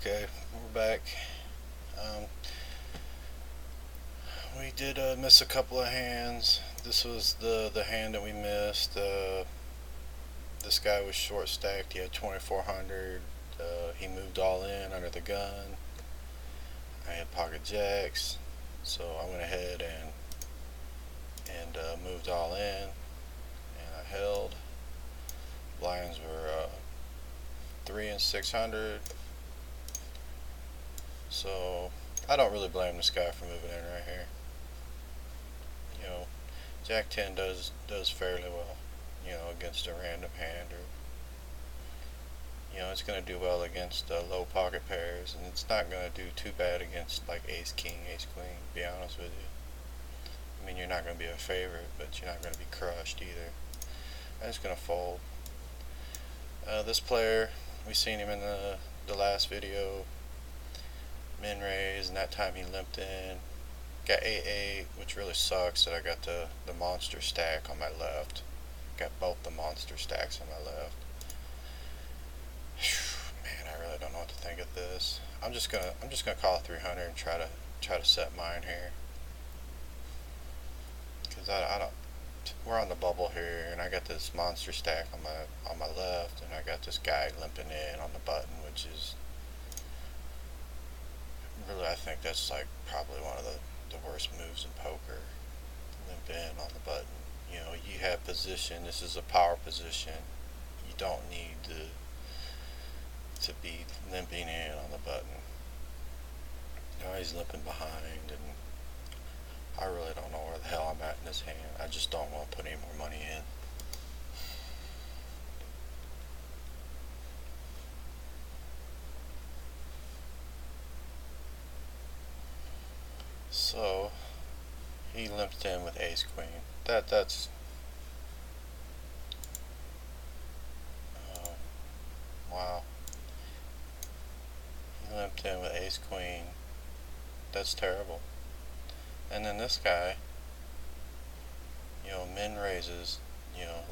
Okay, we're back. Um, we did miss a couple of hands. This was the hand that we missed. This guy was short stacked. He had 2400. He moved all in under the gun. I had pocket jacks, so I went ahead and moved all in, and I held. Blinds were 3 and 600. So I don't really blame this guy for moving in right here. You know, Jack 10 does fairly well, against a random hand, or it's going to do well against low pocket pairs, and it's not going to do too bad against like ace king, ace queen, to be honest with you. I mean, you're not going to be a favorite, but you're not going to be crushed either. I'm just going to fold. This player, we seen him in the last video, min raise, and that time he limped in. Got 8-8, which really sucks that I got the monster stack on my left. Got both the monster stacks on my left. Man, I really don't know what to think of this. I'm just gonna call 300 and try to set mine here, because I don't. We're on the bubble here, and I got this monster stack on my left, and I got this guy limping in on the button, which is really, I think that's like probably one of the worst moves in poker. Limp in on the button. You have position. This is a power position. You don't need to be limping in on the button. Now he's limping behind, and I really don't know where the hell I'm at in this hand. I just don't want to put any more money in. So he limped in with ace queen. That's wow. He limped in with ace queen. That's terrible. And then this guy, min raises,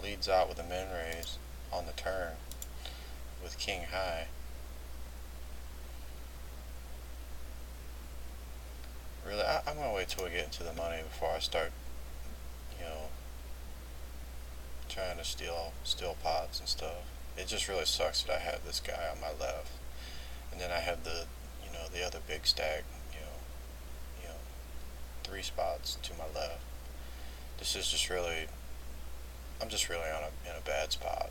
leads out with a min raise on the turn with king high. Really, I'm gonna wait till we get into the money before I start, trying to steal pots and stuff. It just really sucks that I have this guy on my left, and then I have the other big stack, you know, 3 spots to my left. This is just really, I'm just really in a bad spot,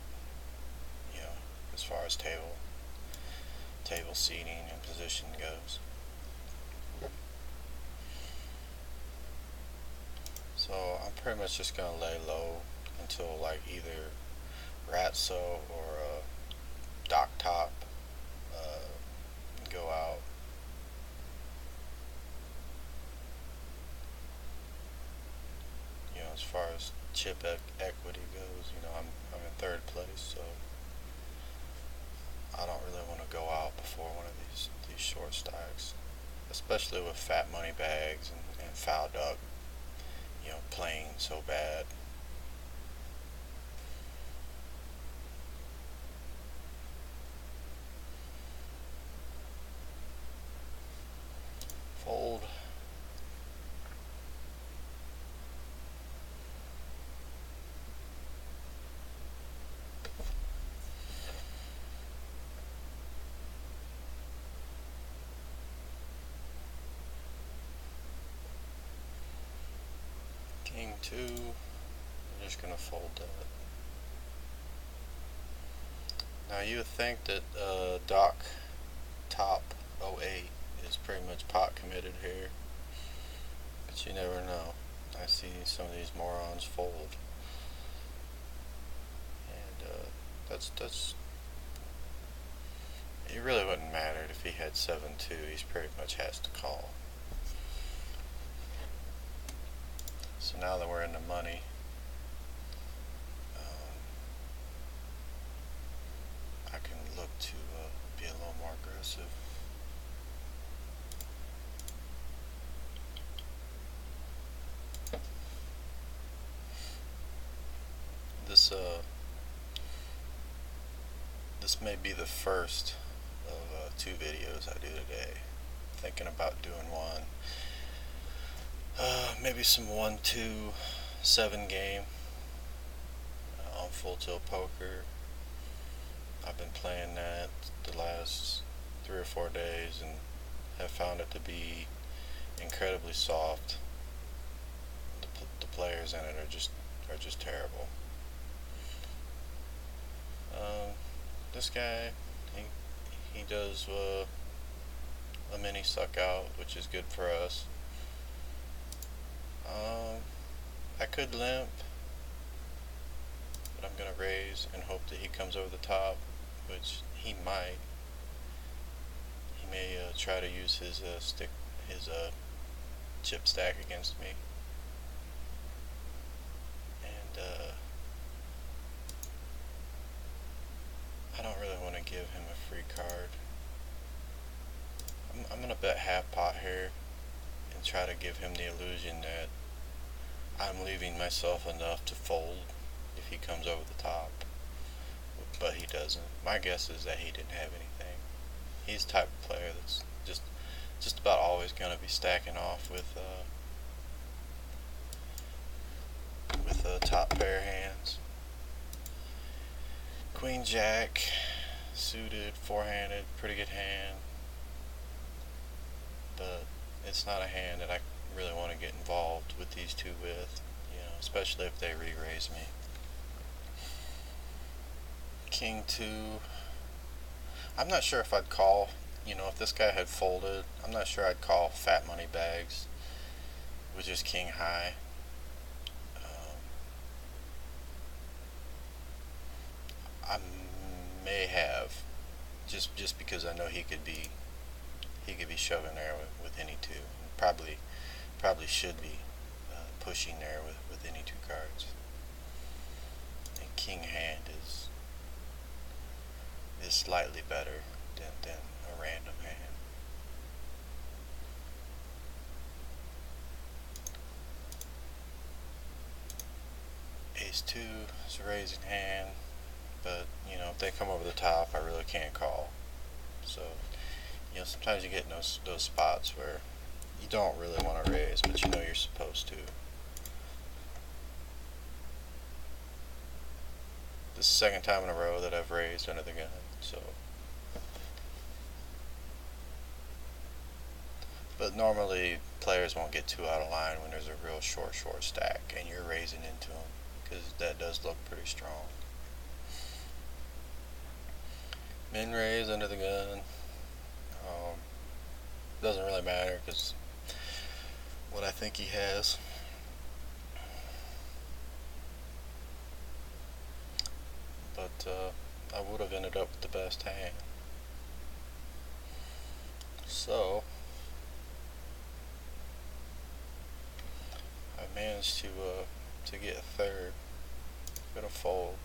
as far as table seating and position goes. So I'm pretty much just gonna lay low until like either Ratso or Dock Top go out. As far as chip equity goes, I'm in third place, so I don't really want to go out before one of these short stacks, especially with fat money bags and foul duck, playing so bad. Fold. King 2, I'm just gonna fold that. Now you would think that Dock Top 08 is pretty much pot committed here, but you never know. I see some of these morons fold, and that's it really wouldn't matter if he had 7-2. He pretty much has to call. So now that we're in the money, I can look to be a little more aggressive. This may be the first of 2 videos I do today. Thinking about doing one. Maybe some 1-2-7 game on Full Tilt Poker. I've been playing that the last 3 or 4 days and have found it to be incredibly soft. The players in it are just terrible. This guy, he does a mini suck out, which is good for us. I could limp, but I'm gonna raise and hope that he comes over the top, which he might. He may try to use his chip stack against me, and I don't really want to give him a free card. I'm gonna bet half pot here and try to give him the illusion that I'm leaving myself enough to fold if he comes over the top, but he doesn't. My guess is that he didn't have anything. He's the type of player that's just about always gonna be stacking off with top pair hands. Queen Jack, suited, four-handed, pretty good hand, but it's not a hand that I really want to get involved with these two with, especially if they re-raise me. King 2, I'm not sure if I'd call, if this guy had folded, I'm not sure I'd call fat money bags with just king high. I may have, just because I know he could be shoving there with any two. Probably should be pushing there with any two cards. And king hand is slightly better than a random hand. Ace 2 is a raising hand, but if they come over the top, I really can't call. So sometimes you get in those spots where you don't really want to raise, but you're supposed to. This is the second time in a row that I've raised under the gun, so. But normally players won't get too out of line when there's a real short stack and you're raising into them, because that does look pretty strong. Min raise under the gun. Doesn't really matter because what I think he has. But I would have ended up with the best hand. So I managed to get a third. I'm gonna fold.